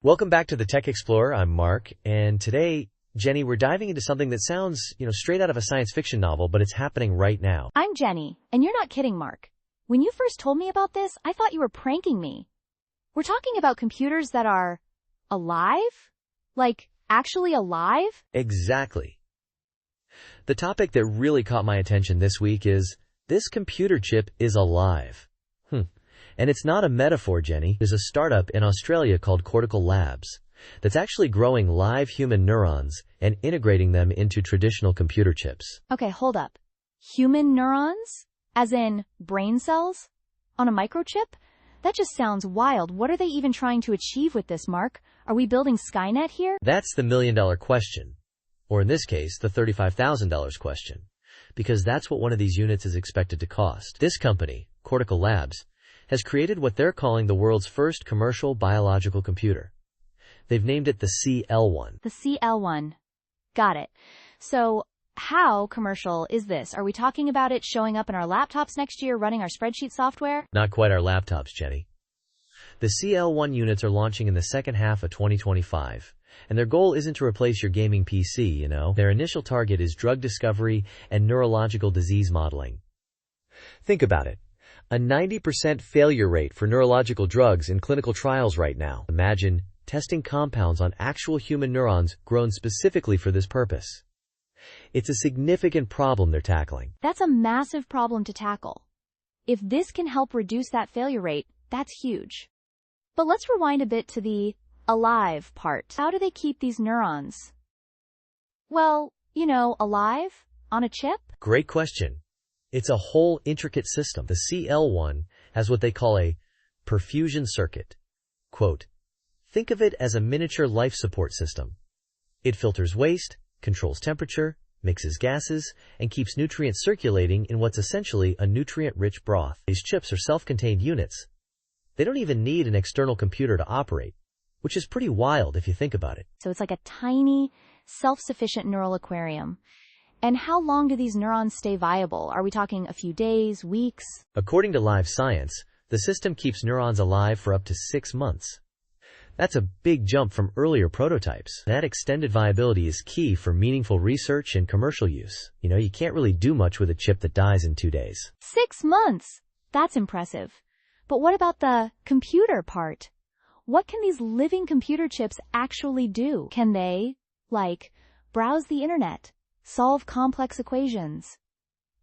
Welcome back to the Tech Explorer. I'm Mark, and today, Jenny, we're diving into something that sounds, straight out of a science fiction novel, but it's happening right now. I'm Jenny, and you're not kidding, Mark. When you first told me about this, I thought you were pranking me. We're talking about computers that are alive? Like, actually alive? Exactly. The topic that really caught my attention this week is, this computer chip is alive. And it's not a metaphor, Jenny. There's a startup in Australia called Cortical Labs that's actually growing live human neurons and integrating them into traditional computer chips. Okay, hold up. Human neurons? As in brain cells? On a microchip? That just sounds wild. What are they even trying to achieve with this, Mark? Are we building Skynet here? That's the million-dollar question. Or in this case, the $35,000 question. Because that's what one of these units is expected to cost. This company, Cortical Labs, has created what they're calling the world's first commercial biological computer. They've named it the CL1. The CL1. Got it. So, how commercial is this? Are we talking about it showing up in our laptops next year, running our spreadsheet software? Not quite our laptops, Jenny. The CL1 units are launching in the second half of 2025, and their goal isn't to replace your gaming PC, Their initial target is drug discovery and neurological disease modeling. Think about it. A 90% failure rate for neurological drugs in clinical trials right now. Imagine testing compounds on actual human neurons grown specifically for this purpose. It's a significant problem they're tackling. That's a massive problem to tackle. If this can help reduce that failure rate, that's huge. But let's rewind a bit to the alive part. How do they keep these neurons? Well, alive? On a chip? Great question. It's a whole intricate system. The CL1 has what they call a perfusion circuit. Quote, think of it as a miniature life support system. It filters waste, controls temperature, mixes gases, and keeps nutrients circulating in what's essentially a nutrient-rich broth. These chips are self-contained units. They don't even need an external computer to operate, which is pretty wild if you think about it. So it's like a tiny, self-sufficient neural aquarium. And how long do these neurons stay viable? Are we talking a few days, weeks? According to Live Science, the system keeps neurons alive for up to 6 months. That's a big jump from earlier prototypes. That extended viability is key for meaningful research and commercial use. You can't really do much with a chip that dies in 2 days. 6 months! That's impressive. But what about the computer part? What can these living computer chips actually do? Can they, browse the internet? Solve complex equations,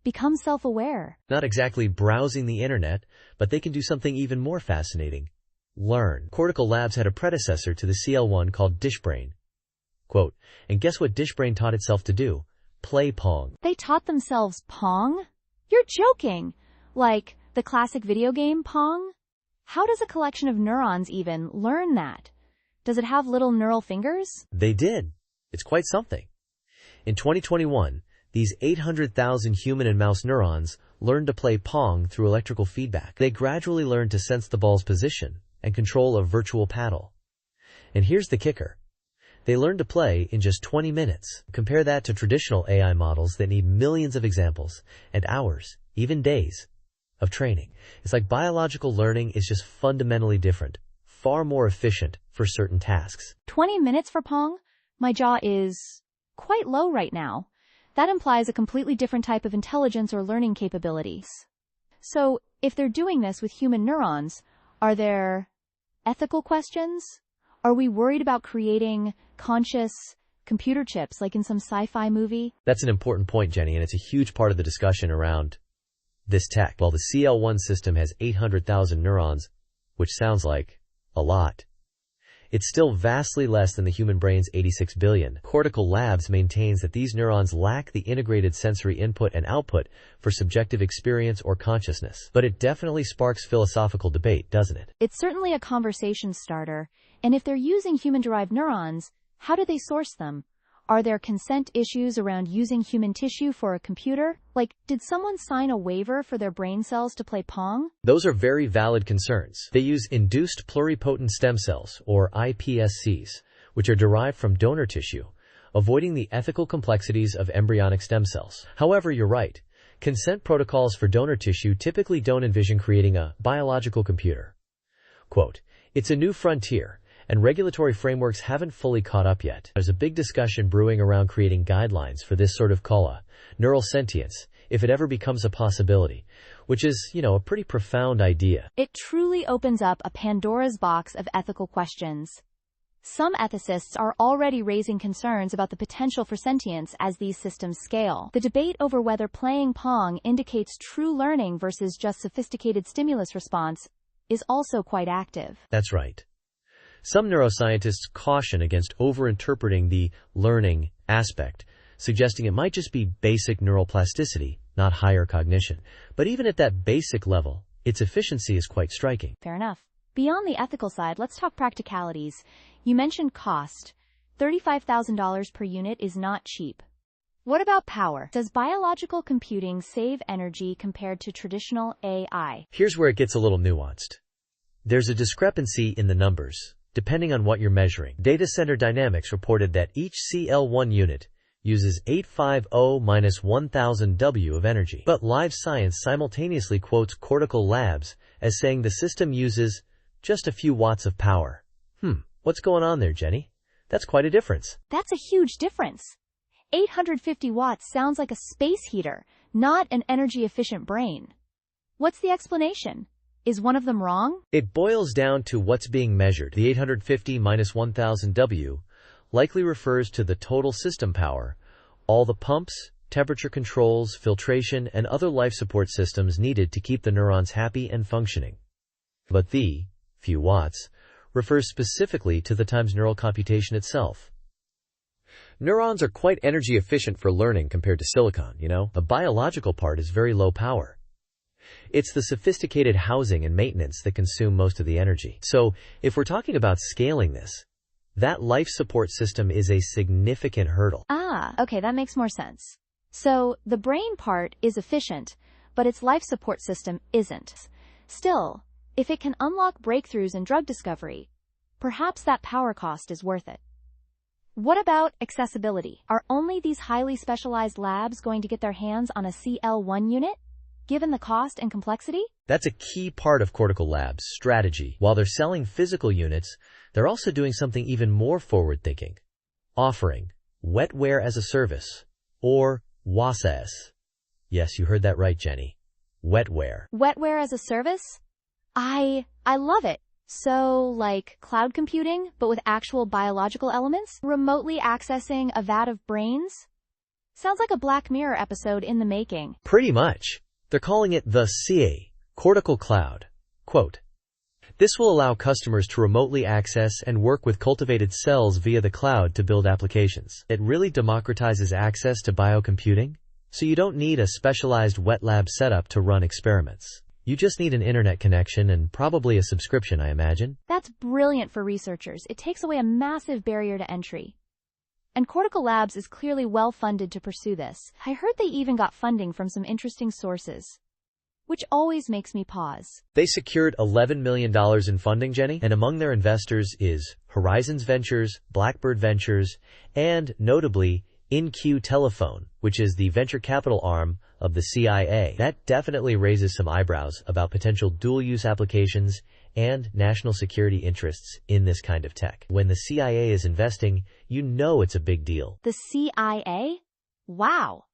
become self-aware? Not exactly browsing the internet, but they can do something even more fascinating. Learn. Cortical Labs had a predecessor to the CL1 called DishBrain. Quote, and guess what DishBrain taught itself to do? Play Pong. They taught themselves Pong? You're joking! Like the classic video game Pong? How does a collection of neurons even learn that? Does it have little neural fingers? They did. It's quite something. In 2021, these 800,000 human and mouse neurons learned to play Pong through electrical feedback. They gradually learned to sense the ball's position and control a virtual paddle. And here's the kicker. They learned to play in just 20 minutes. Compare that to traditional AI models that need millions of examples and hours, even days, of training. It's like biological learning is just fundamentally different, far more efficient for certain tasks. 20 minutes for Pong? My jaw is quite low right now. That implies a completely different type of intelligence or learning capabilities. So, if they're doing this with human neurons, are there ethical questions? Are we worried about creating conscious computer chips like in some sci-fi movie? That's an important point, Jenny, and it's a huge part of the discussion around this tech. While the CL1 system has 800,000 neurons, which sounds like a lot, it's still vastly less than the human brain's 86 billion. Cortical Labs maintains that these neurons lack the integrated sensory input and output for subjective experience or consciousness. But it definitely sparks philosophical debate, doesn't it? It's certainly a conversation starter. And if they're using human-derived neurons, how do they source them? Are there consent issues around using human tissue for a computer? Like, did someone sign a waiver for their brain cells to play Pong? Those are very valid concerns. They use induced pluripotent stem cells, or iPSCs, which are derived from donor tissue, avoiding the ethical complexities of embryonic stem cells. However, you're right. Consent protocols for donor tissue typically don't envision creating a biological computer. Quote, it's a new frontier, and regulatory frameworks haven't fully caught up yet. There's a big discussion brewing around creating guidelines for this sort of neural sentience, if it ever becomes a possibility, which is, a pretty profound idea. It truly opens up a Pandora's box of ethical questions. Some ethicists are already raising concerns about the potential for sentience as these systems scale. The debate over whether playing Pong indicates true learning versus just sophisticated stimulus response is also quite active. That's right. Some neuroscientists caution against overinterpreting the learning aspect, suggesting it might just be basic neural plasticity, not higher cognition. But even at that basic level, its efficiency is quite striking. Fair enough. Beyond the ethical side, let's talk practicalities. You mentioned cost. $35,000 per unit is not cheap. What about power? Does biological computing save energy compared to traditional AI? Here's where it gets a little nuanced. There's a discrepancy in the numbers, depending on what you're measuring. Data Center Dynamics reported that each CL1 unit uses 850-1000 W of energy. But Live Science simultaneously quotes Cortical Labs as saying the system uses just a few watts of power. What's going on there, Jenny? That's quite a difference. That's a huge difference. 850 watts sounds like a space heater, not an energy-efficient brain. What's the explanation? Is one of them wrong? It boils down to what's being measured. The 850 minus 1000 W likely refers to the total system power, all the pumps, temperature controls, filtration, and other life support systems needed to keep the neurons happy and functioning. But the few watts refers specifically to the times neural computation itself. Neurons are quite energy efficient for learning compared to silicon, The biological part is very low power. It's the sophisticated housing and maintenance that consume most of the energy. So, if we're talking about scaling this, that life support system is a significant hurdle. Okay, that makes more sense. So, the brain part is efficient, but its life support system isn't. Still, if it can unlock breakthroughs in drug discovery, perhaps that power cost is worth it. What about accessibility? Are only these highly specialized labs going to get their hands on a CL1 unit, given the cost and complexity? That's a key part of Cortical Labs' strategy. While they're selling physical units, they're also doing something even more forward-thinking, offering Wetware-as-a-Service, or WAS-as. Yes, you heard that right, Jenny. Wetware. Wetware-as-a-Service? I love it. So, like cloud computing, but with actual biological elements? Remotely accessing a vat of brains? Sounds like a Black Mirror episode in the making. Pretty much. They're calling it the CA, Cortical Cloud. Quote, this will allow customers to remotely access and work with cultivated cells via the cloud to build applications. It really democratizes access to biocomputing, so you don't need a specialized wet lab setup to run experiments. You just need an internet connection and probably a subscription, I imagine. That's brilliant for researchers. It takes away a massive barrier to entry. And Cortical Labs is clearly well-funded to pursue this. I heard they even got funding from some interesting sources, which always makes me pause. They secured $11 million in funding, Jenny, and among their investors is Horizons Ventures, Blackbird Ventures, and, notably, InQ Telephone, which is the venture capital arm of the CIA. That definitely raises some eyebrows about potential dual-use applications and national security interests in this kind of tech. When the CIA is investing, it's a big deal. The CIA? Wow.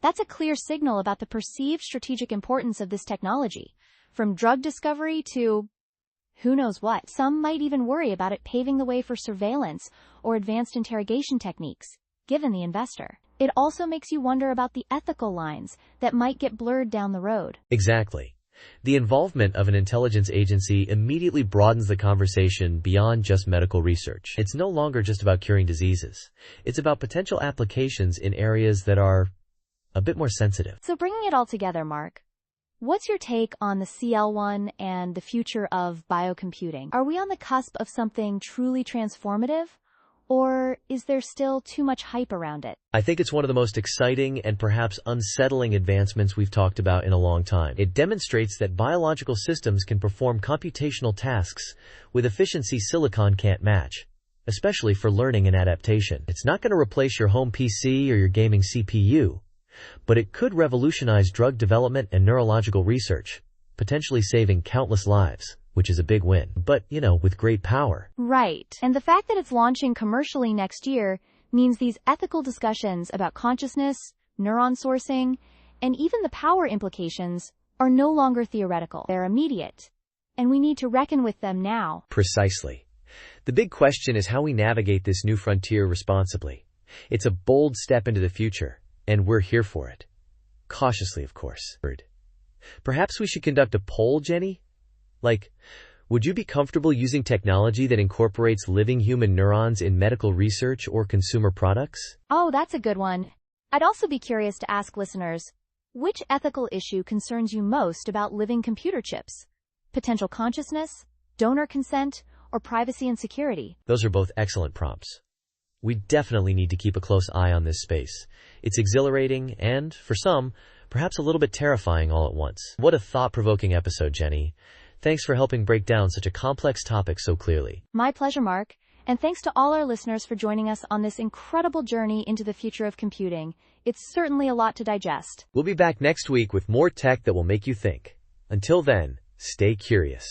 That's a clear signal about the perceived strategic importance of this technology, from drug discovery to who knows what. Some might even worry about it paving the way for surveillance or advanced interrogation techniques, given the investor. It also makes you wonder about the ethical lines that might get blurred down the road. Exactly. The involvement of an intelligence agency immediately broadens the conversation beyond just medical research. It's no longer just about curing diseases. It's about potential applications in areas that are a bit more sensitive. So bringing it all together, Mark, what's your take on the CL1 and the future of biocomputing? Are we on the cusp of something truly transformative? Or is there still too much hype around it? I think it's one of the most exciting and perhaps unsettling advancements we've talked about in a long time. It demonstrates that biological systems can perform computational tasks with efficiency silicon can't match, especially for learning and adaptation. It's not going to replace your home PC or your gaming CPU, but it could revolutionize drug development and neurological research, potentially saving countless lives. which is a big win. But, with great power. Right. And the fact that it's launching commercially next year means these ethical discussions about consciousness, neuron sourcing, and even the power implications are no longer theoretical. They're immediate, and we need to reckon with them now. Precisely. The big question is how we navigate this new frontier responsibly. It's a bold step into the future, and we're here for it. Cautiously, of course. Perhaps we should conduct a poll, Jenny? Would you be comfortable using technology that incorporates living human neurons in medical research or consumer products? Oh, that's a good one. I'd also be curious to ask listeners, which ethical issue concerns you most about living computer chips? Potential consciousness, donor consent, or privacy and security? Those are both excellent prompts. We definitely need to keep a close eye on this space. It's exhilarating and, for some, perhaps a little bit terrifying all at once. What a thought-provoking episode, Jenny. Thanks for helping break down such a complex topic so clearly. My pleasure, Mark. And thanks to all our listeners for joining us on this incredible journey into the future of computing. It's certainly a lot to digest. We'll be back next week with more tech that will make you think. Until then, stay curious.